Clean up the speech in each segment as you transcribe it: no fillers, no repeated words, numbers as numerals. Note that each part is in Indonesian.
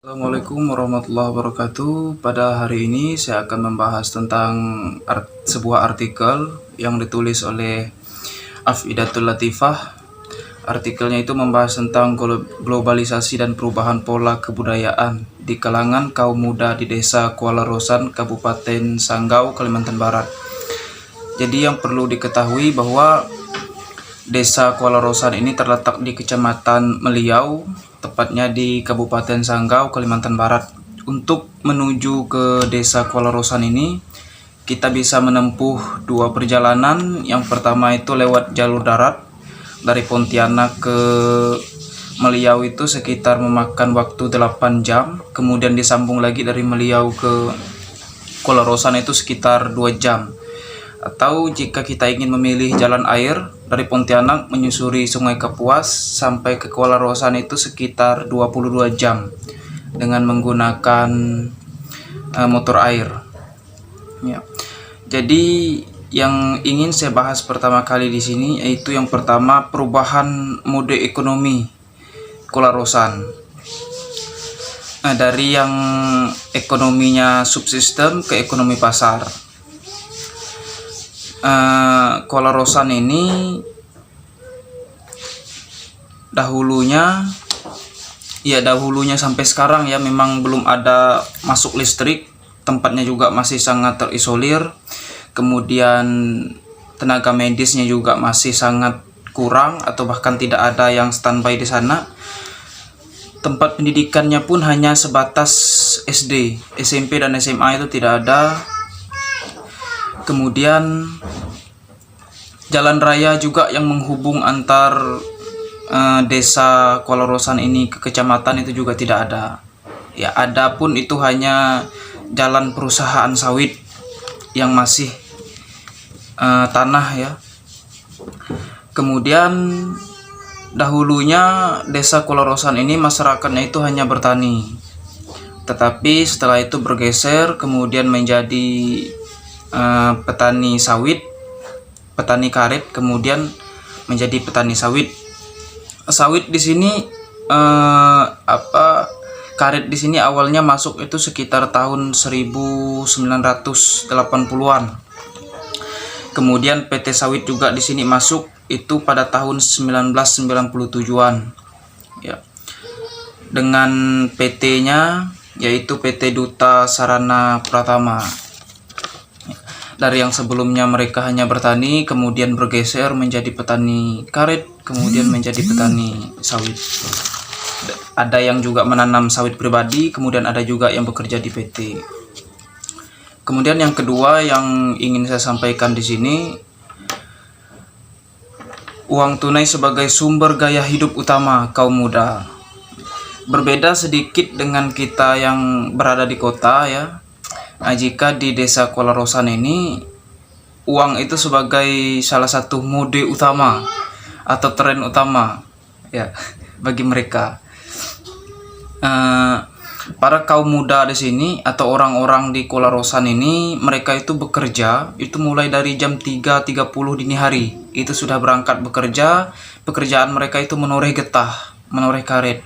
Assalamualaikum warahmatullahi wabarakatuh. Pada hari ini saya akan membahas tentang sebuah artikel yang ditulis oleh Afidatul Latifah. Artikelnya itu membahas tentang globalisasi dan perubahan pola kebudayaan di kalangan kaum muda di Desa Kuala Rosan, Kabupaten Sanggau, Kalimantan Barat. Jadi yang perlu diketahui bahwa Desa Kuala Rosan ini terletak di Kecamatan Meliau, tepatnya di Kabupaten Sanggau, Kalimantan Barat. Untuk menuju ke Desa Kuala Rosan ini, kita bisa menempuh dua perjalanan. Yang pertama itu lewat jalur darat dari Pontianak ke Meliau, itu sekitar memakan waktu 8 jam. Kemudian disambung lagi dari Meliau ke Kuala Rosan itu sekitar 2 jam. Atau jika kita ingin memilih jalan air dari Pontianak menyusuri Sungai Kapuas sampai ke Kuala Rosan itu sekitar 22 jam dengan menggunakan motor air. Ya. Jadi yang ingin saya bahas pertama kali di sini yaitu yang pertama, perubahan mode ekonomi Kuala Rosan. Dari yang ekonominya subsistem ke ekonomi pasar. Kuala Rosan ini dahulunya sampai sekarang ya memang belum ada masuk listrik, tempatnya juga masih sangat terisolir, kemudian tenaga medisnya juga masih sangat kurang atau bahkan tidak ada yang standby di sana. Tempat pendidikannya pun hanya sebatas SD, SMP dan SMA itu tidak ada. Kemudian jalan raya juga yang menghubung antar desa Kuala Rosan ini ke kecamatan itu juga tidak ada. Ya, ada pun itu hanya jalan perusahaan sawit yang masih tanah ya. Kemudian dahulunya desa Kuala Rosan ini masyarakatnya itu hanya bertani. Tetapi setelah itu bergeser kemudian menjadi petani sawit, petani karet, kemudian menjadi petani sawit. Sawit di sini karet di sini awalnya masuk itu sekitar tahun 1980-an. Kemudian PT sawit juga di sini masuk itu pada tahun 1997-an. Ya. Dengan PT-nya yaitu PT Duta Sarana Pratama. Dari yang sebelumnya mereka hanya bertani, kemudian bergeser menjadi petani karet, kemudian menjadi petani sawit. Ada yang juga menanam sawit pribadi, kemudian ada juga yang bekerja di PT. Kemudian yang kedua yang ingin saya sampaikan di sini, uang tunai sebagai sumber gaya hidup utama kaum muda. Berbeda sedikit dengan kita yang berada di kota ya. Jika di desa Kuala Rosan ini uang itu sebagai salah satu mode utama atau tren utama ya bagi mereka. Para kaum muda di sini atau orang-orang di Kuala Rosan ini, mereka itu bekerja itu mulai dari jam 3.30 dini hari. Itu sudah berangkat bekerja. Pekerjaan mereka itu menoreh getah, menoreh karet.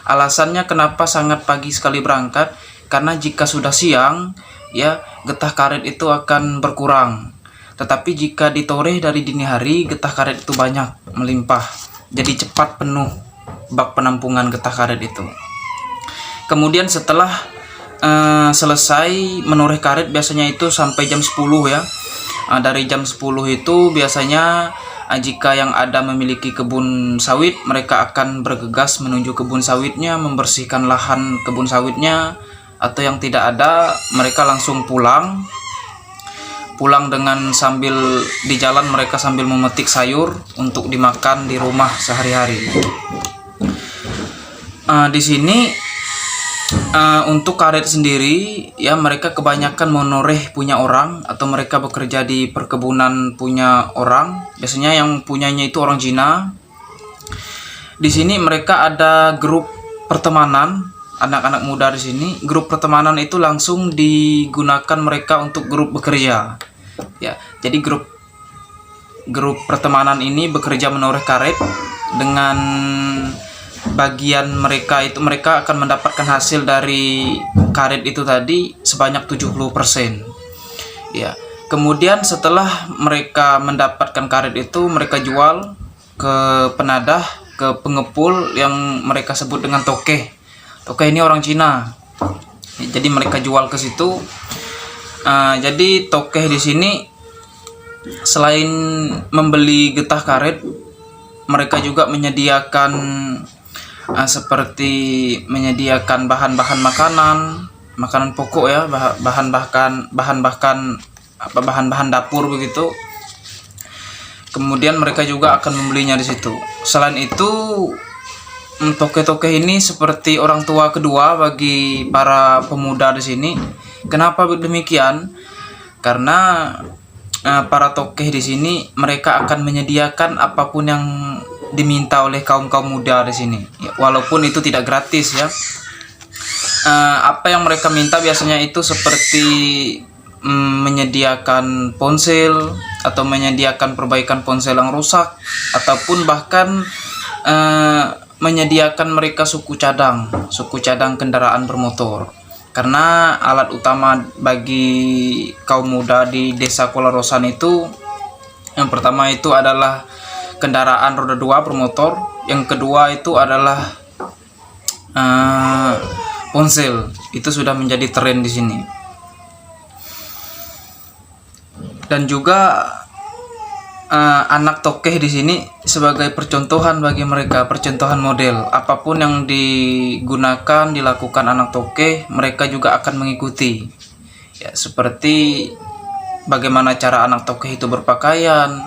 Alasannya kenapa sangat pagi sekali berangkat? Karena jika sudah siang, ya getah karet itu akan berkurang. Tetapi jika ditoreh dari dini hari, getah karet itu banyak, melimpah. Jadi cepat penuh bak penampungan getah karet itu. Kemudian setelah selesai menoreh karet biasanya itu sampai jam 10 ya. Dari jam 10 itu biasanya jika yang ada memiliki kebun sawit, mereka akan bergegas menuju kebun sawitnya, membersihkan lahan kebun sawitnya. Atau yang tidak ada, mereka langsung pulang dengan sambil di jalan mereka sambil memetik sayur untuk dimakan di rumah sehari-hari. Di sini untuk karet sendiri ya mereka kebanyakan menoreh punya orang atau mereka bekerja di perkebunan punya orang. Biasanya yang punyanya itu orang Cina. Di sini mereka ada grup pertemanan. Anak-anak muda di sini, grup pertemanan itu langsung digunakan mereka untuk grup bekerja. Ya, jadi grup pertemanan ini bekerja menoreh karet dengan bagian mereka itu mereka akan mendapatkan hasil dari karet itu tadi sebanyak 70%. Ya. Kemudian setelah mereka mendapatkan karet itu, mereka jual ke penadah, ke pengepul yang mereka sebut dengan tokeh. Tokeh ini orang Cina. Jadi mereka jual ke situ. Jadi tokeh di sini selain membeli getah karet, mereka juga menyediakan seperti menyediakan bahan-bahan makanan pokok ya, bahan-bahan dapur begitu. Kemudian mereka juga akan membelinya di situ. Selain itu, tokeh-tokeh ini seperti orang tua kedua bagi para pemuda di sini. Kenapa demikian? Karena para tokeh di sini mereka akan menyediakan apapun yang diminta oleh kaum muda di sini, ya, walaupun itu tidak gratis ya. Apa yang mereka minta biasanya itu seperti menyediakan ponsel atau menyediakan perbaikan ponsel yang rusak, ataupun bahkan menyediakan mereka suku cadang kendaraan bermotor. Karena alat utama bagi kaum muda di desa Kuala Rosan itu, yang pertama itu adalah kendaraan roda 2 bermotor, yang kedua itu adalah ponsel. Itu sudah menjadi tren di sini. Dan juga anak tokeh di sini sebagai percontohan bagi mereka, percontohan model. Apapun yang dilakukan anak tokeh, mereka juga akan mengikuti. Ya, seperti bagaimana cara anak tokeh itu berpakaian,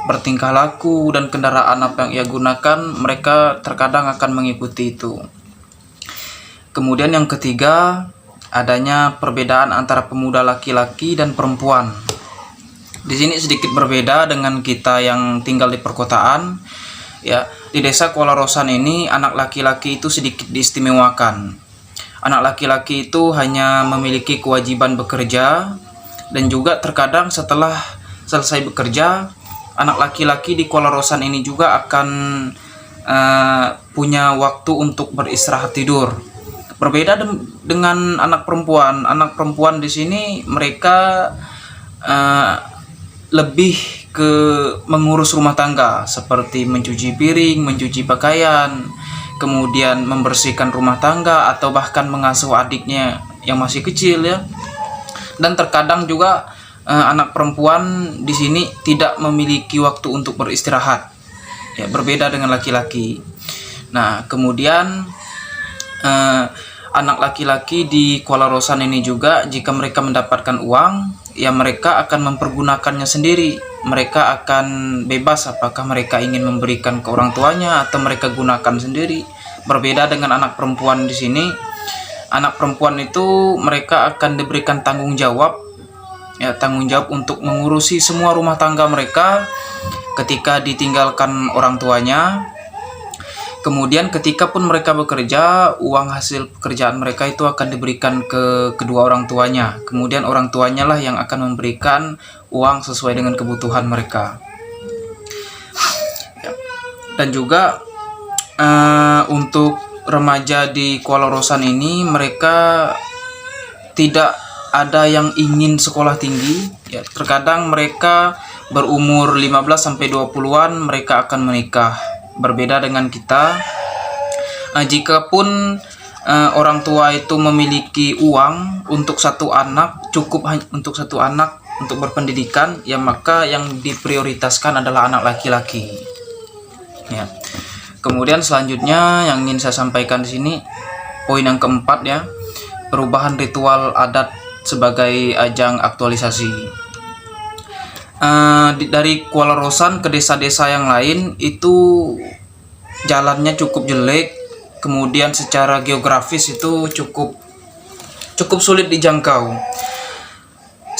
bertingkah laku, dan kendaraan apa yang ia gunakan, mereka terkadang akan mengikuti itu. Kemudian yang ketiga, adanya perbedaan antara pemuda laki-laki dan perempuan. Di sini sedikit berbeda dengan kita yang tinggal di perkotaan. Ya, di desa Kuala Rosan ini anak laki-laki itu sedikit diistimewakan. Anak laki-laki itu hanya memiliki kewajiban bekerja, dan juga terkadang setelah selesai bekerja, anak laki-laki di Kuala Rosan ini juga akan punya waktu untuk beristirahat tidur. Berbeda dengan anak perempuan. Anak perempuan di sini mereka lebih ke mengurus rumah tangga, seperti mencuci piring, mencuci pakaian, kemudian membersihkan rumah tangga, atau bahkan mengasuh adiknya yang masih kecil ya. Dan terkadang juga anak perempuan di sini tidak memiliki waktu untuk beristirahat. Ya, berbeda dengan laki-laki. Nah, kemudian anak laki-laki di Kuala Rosan ini juga, jika mereka mendapatkan uang, ya mereka akan mempergunakannya sendiri. Mereka akan bebas apakah mereka ingin memberikan ke orang tuanya atau mereka gunakan sendiri. Berbeda dengan anak perempuan di sini. Anak perempuan itu mereka akan diberikan tanggung jawab, ya, tanggung jawab untuk mengurusi semua rumah tangga mereka ketika ditinggalkan orang tuanya. Kemudian ketika pun mereka bekerja, uang hasil pekerjaan mereka itu akan diberikan ke kedua orang tuanya. Kemudian orang tuanya lah yang akan memberikan uang sesuai dengan kebutuhan mereka. Dan juga untuk remaja di Kuala Rosan ini, mereka tidak ada yang ingin sekolah tinggi. Ya, terkadang mereka berumur 15-20-an mereka akan menikah. Berbeda dengan kita, jikapun orang tua itu memiliki uang untuk satu anak, cukup untuk satu anak untuk berpendidikan, ya maka yang diprioritaskan adalah anak laki-laki. Ya. Kemudian selanjutnya yang ingin saya sampaikan di sini, poin yang keempat ya, perubahan ritual adat sebagai ajang aktualisasi. Dari Kuala Rosan ke desa-desa yang lain itu jalannya cukup jelek, kemudian secara geografis itu cukup sulit dijangkau,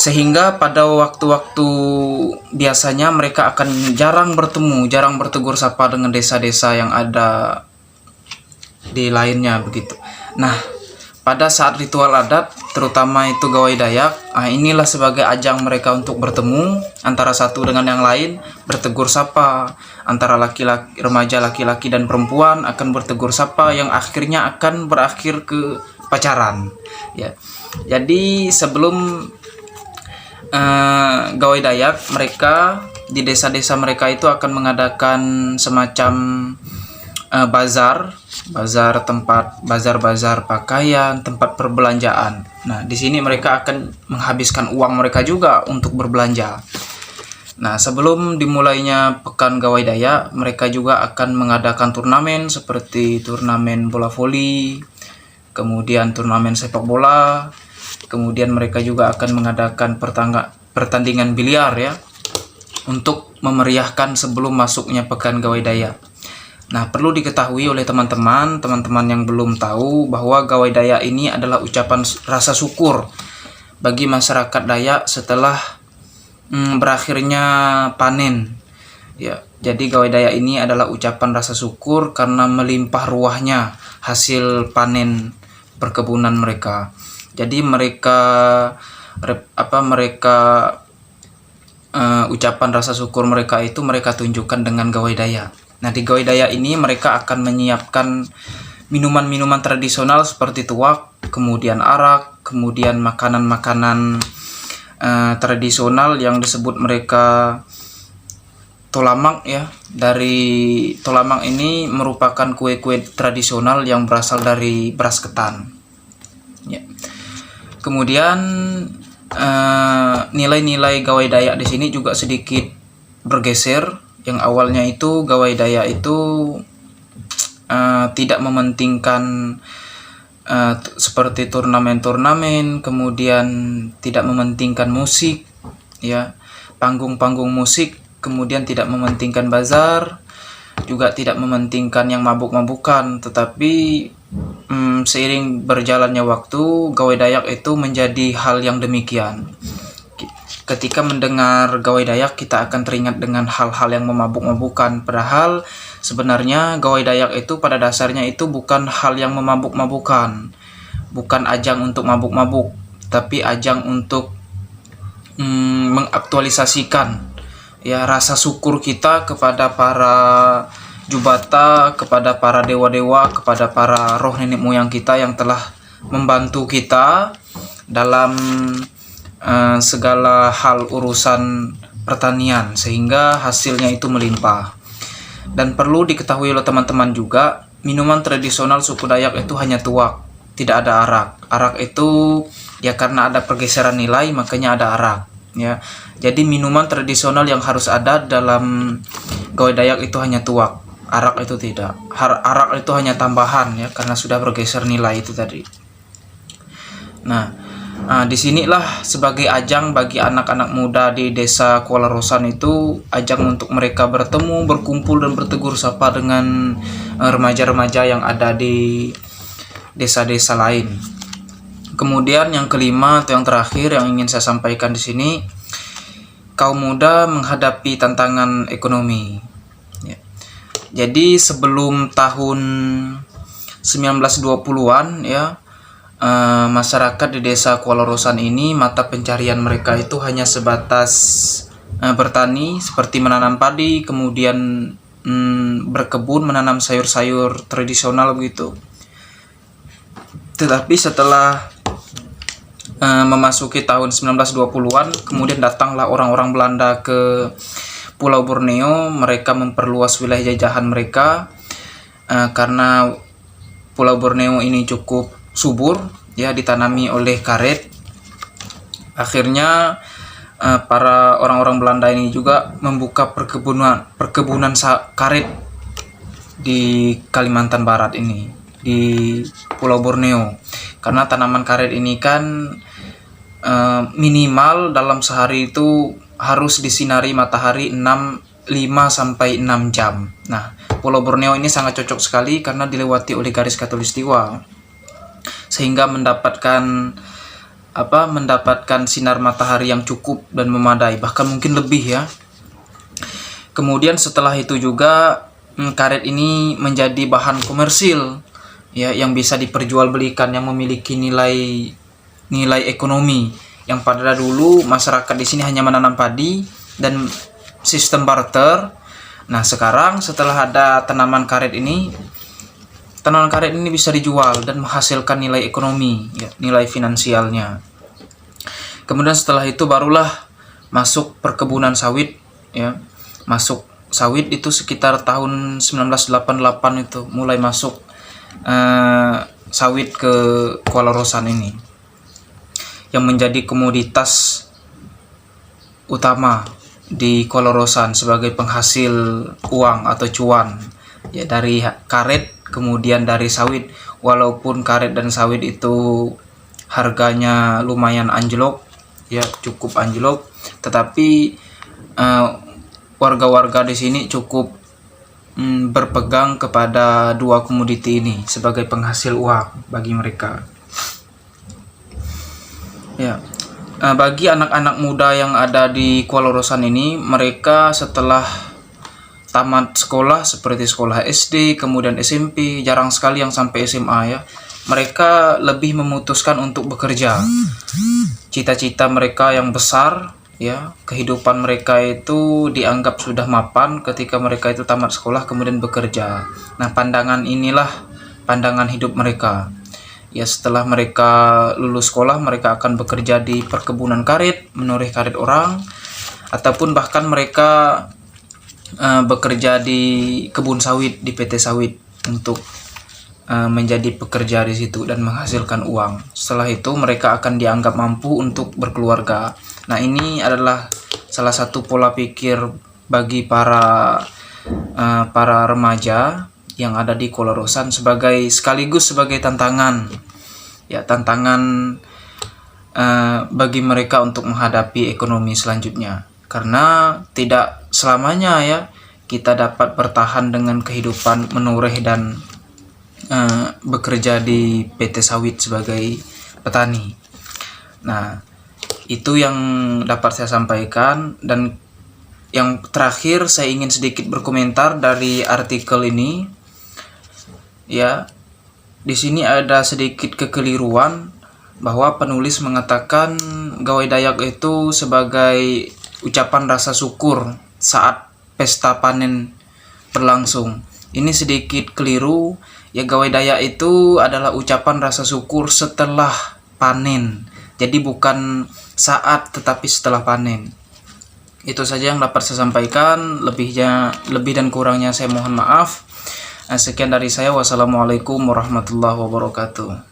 sehingga pada waktu-waktu biasanya mereka akan jarang bertegur sapa dengan desa-desa yang ada di lainnya begitu. Nah, pada saat ritual adat, terutama itu gawai Dayak, inilah sebagai ajang mereka untuk bertemu antara satu dengan yang lain, bertegur sapa antara laki-laki, remaja laki-laki dan perempuan akan bertegur sapa yang akhirnya akan berakhir ke pacaran. Ya, jadi sebelum gawai Dayak, mereka di desa-desa mereka itu akan mengadakan semacam bazar pakaian, tempat perbelanjaan. Nah, di sini mereka akan menghabiskan uang mereka juga untuk berbelanja. Nah, sebelum dimulainya Pekan Gawai Dayak, mereka juga akan mengadakan turnamen seperti turnamen bola voli, kemudian turnamen sepak bola, kemudian mereka juga akan mengadakan pertandingan biliar ya, untuk memeriahkan sebelum masuknya Pekan Gawai Dayak. Nah, perlu diketahui oleh teman-teman yang belum tahu bahwa Gawai Dayak ini adalah ucapan rasa syukur bagi masyarakat Dayak setelah berakhirnya panen. Ya, jadi Gawai Dayak ini adalah ucapan rasa syukur karena melimpah ruahnya hasil panen perkebunan mereka. Jadi ucapan rasa syukur mereka itu mereka tunjukkan dengan Gawai Dayak. Nah, di Gawai Dayak ini mereka akan menyiapkan minuman-minuman tradisional seperti tuak, kemudian arak, kemudian makanan-makanan tradisional yang disebut mereka tolamak ya. Dari tolamak ini merupakan kue-kue tradisional yang berasal dari beras ketan. Ya. Kemudian nilai-nilai Gawai Dayak di sini juga sedikit bergeser. Yang awalnya itu Gawai Dayak itu tidak mementingkan seperti turnamen-turnamen, kemudian tidak mementingkan musik ya, panggung-panggung musik, kemudian tidak mementingkan bazar, juga tidak mementingkan yang mabuk-mabukan. Tetapi seiring berjalannya waktu, Gawai Dayak itu menjadi hal yang demikian. Ketika mendengar Gawai Dayak, kita akan teringat dengan hal-hal yang memabuk-mabukan. Padahal sebenarnya Gawai Dayak itu pada dasarnya itu bukan hal yang memabuk-mabukan, bukan ajang untuk mabuk-mabuk, tapi ajang untuk mengaktualisasikan ya rasa syukur kita kepada para jubata, kepada para dewa-dewa, kepada para roh nenek moyang kita yang telah membantu kita dalam segala hal urusan pertanian sehingga hasilnya itu melimpah. Dan perlu diketahui oleh teman-teman juga, minuman tradisional suku Dayak itu hanya tuak, tidak ada arak. Arak itu ya karena ada pergeseran nilai makanya ada arak ya. Jadi minuman tradisional yang harus ada dalam Gawai Dayak itu hanya tuak, arak itu tidak. Arak itu hanya tambahan ya karena sudah bergeser nilai itu tadi. Nah, disinilah sebagai ajang bagi anak-anak muda di desa Kuala Rosan itu, ajang untuk mereka bertemu, berkumpul dan bertegur sapa dengan remaja-remaja yang ada di desa-desa lain. Kemudian yang kelima atau yang terakhir yang ingin saya sampaikan di sini, kaum muda menghadapi tantangan ekonomi. Ya. Jadi sebelum tahun 1920-an ya, masyarakat di desa Kuala Rosan ini mata pencarian mereka itu hanya sebatas bertani seperti menanam padi, kemudian berkebun, menanam sayur-sayur tradisional begitu. Tetapi setelah memasuki tahun 1920-an, kemudian datanglah orang-orang Belanda ke Pulau Borneo. Mereka memperluas wilayah jajahan mereka karena Pulau Borneo ini cukup subur ya, ditanami oleh karet. Akhirnya para orang-orang Belanda ini juga membuka perkebunan karet di Kalimantan Barat ini, di Pulau Borneo. Karena tanaman karet ini kan minimal dalam sehari itu harus disinari matahari 5 sampai 6 jam. Nah, Pulau Borneo ini sangat cocok sekali karena dilewati oleh garis khatulistiwa, sehingga mendapatkan sinar matahari yang cukup dan memadai, bahkan mungkin lebih ya. Kemudian setelah itu juga karet ini menjadi bahan komersil ya, yang bisa diperjualbelikan, yang memiliki nilai ekonomi. Yang pada dulu masyarakat di sini hanya menanam padi dan sistem barter. Nah, sekarang setelah ada tanaman karet ini bisa dijual dan menghasilkan nilai ekonomi, ya, nilai finansialnya. Kemudian setelah itu barulah masuk perkebunan sawit, ya. Masuk sawit itu sekitar tahun 1988 itu mulai masuk sawit ke Kuala Rosan ini, yang menjadi komoditas utama di Kuala Rosan sebagai penghasil uang atau cuan, ya, dari karet kemudian dari sawit. Walaupun karet dan sawit itu harganya lumayan anjlok, ya, cukup anjlok, tetapi warga-warga di sini cukup berpegang kepada dua komoditi ini sebagai penghasil uang bagi mereka. Ya, bagi anak-anak muda yang ada di Kuala Rosan ini, mereka setelah tamat sekolah seperti sekolah SD, kemudian SMP, jarang sekali yang sampai SMA, ya. Mereka lebih memutuskan untuk bekerja. Cita-cita mereka yang besar, ya, kehidupan mereka itu dianggap sudah mapan ketika mereka itu tamat sekolah kemudian bekerja. Nah, pandangan inilah pandangan hidup mereka. Ya, setelah mereka lulus sekolah, mereka akan bekerja di perkebunan karet, menoreh karet orang, ataupun bahkan mereka bekerja di kebun sawit, di PT sawit, untuk menjadi pekerja di situ dan menghasilkan uang. Setelah itu mereka akan dianggap mampu untuk berkeluarga. Nah, ini adalah salah satu pola pikir bagi para remaja yang ada di Kuala Rosan sekaligus sebagai tantangan, ya, tantangan bagi mereka untuk menghadapi ekonomi selanjutnya. Karena tidak selamanya, ya, kita dapat bertahan dengan kehidupan menoreh dan bekerja di PT sawit sebagai petani. Nah, itu yang dapat saya sampaikan. Dan yang terakhir, saya ingin sedikit berkomentar dari artikel ini. Ya, di sini ada sedikit kekeliruan bahwa penulis mengatakan Gawai Dayak itu sebagai ucapan rasa syukur saat pesta panen berlangsung. Ini sedikit keliru. Ya, Gawai Dayak itu adalah ucapan rasa syukur setelah panen. Jadi bukan saat, tetapi setelah panen. Itu saja yang dapat saya sampaikan. Lebih dan kurangnya saya mohon maaf. Sekian dari saya. Wassalamualaikum warahmatullahi wabarakatuh.